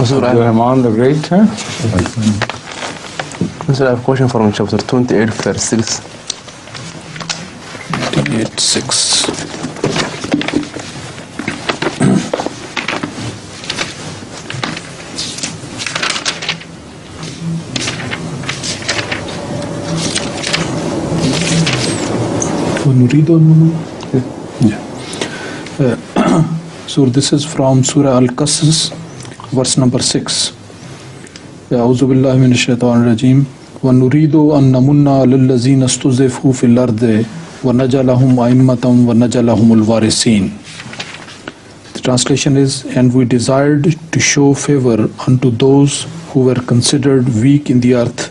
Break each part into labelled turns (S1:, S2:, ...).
S1: Rahman the Great, huh?
S2: So I have a question from chapter 28, verse 6.
S3: 28:6. So this is from Surah Al-Qasas, verse number 6. أعوذ بالله من الشيطان الرجيم ونريد أن نمن على الذين استضعفوا في الأرض ونجعلهم أئمة ونجعلهم الوارثين. The translation is, and we desired to show favor unto those who were considered weak in the earth,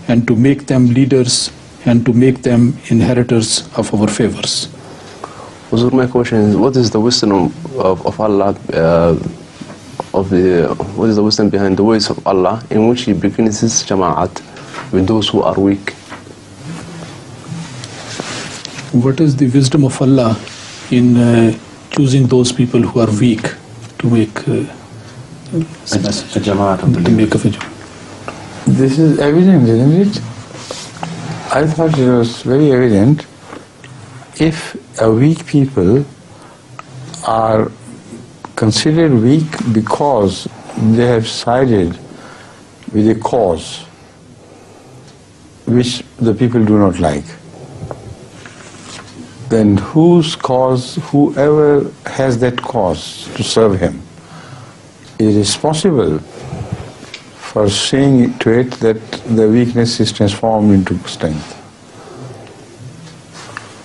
S3: and to make them leaders, and to make them inheritors of our favors.
S2: My question is, what is the wisdom of Allah, what is the wisdom behind the ways of Allah in which He begins His Jamaat with those who are weak?
S3: What is the wisdom of Allah in choosing those people who are weak to make a Jamaat?
S1: This is evident, isn't it? I thought it was very evident. If a weak people are considered weak because they have sided with a cause which the people do not like, then whose cause, whoever has that cause to serve him, it is possible for seeing to it that the weakness is transformed into strength.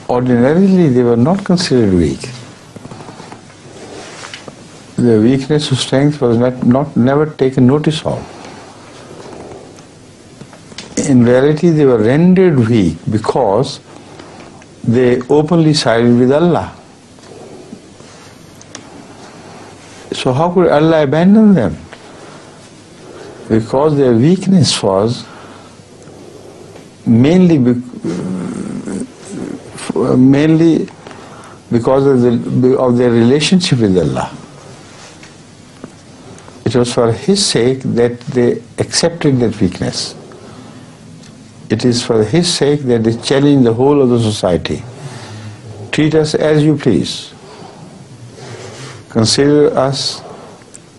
S1: Ordinarily, they were not considered weak. The weakness of strength was never taken notice of. In reality, they were rendered weak because they openly sided with Allah. So how could Allah abandon them? Because their weakness was mainly because of their relationship with Allah. It was for His sake that they accepted that weakness. It is for His sake that they challenge the whole of the society. Treat us as you please. Consider us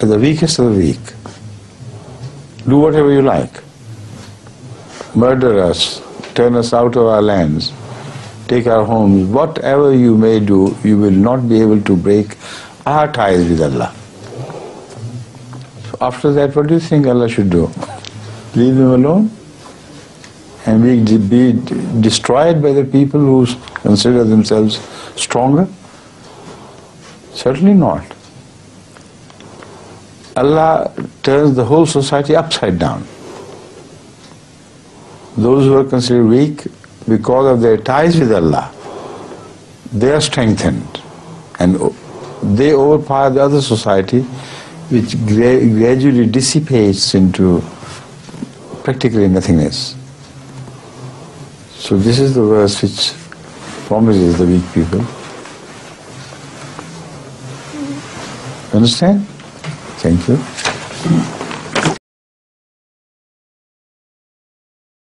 S1: as the weakest of the weak. Do whatever you like. Murder us, turn us out of our lands, take our homes, whatever you may do, you will not be able to break our ties with Allah. So after that, what do you think Allah should do? Leave them alone? And be destroyed by the people who consider themselves stronger? Certainly not. Allah turns the whole society upside down. Those who are considered weak because of their ties with Allah, they are strengthened and they overpower the other society, which gradually dissipates into practically nothingness. So this is the verse which promises the weak people. Understand? Thank you.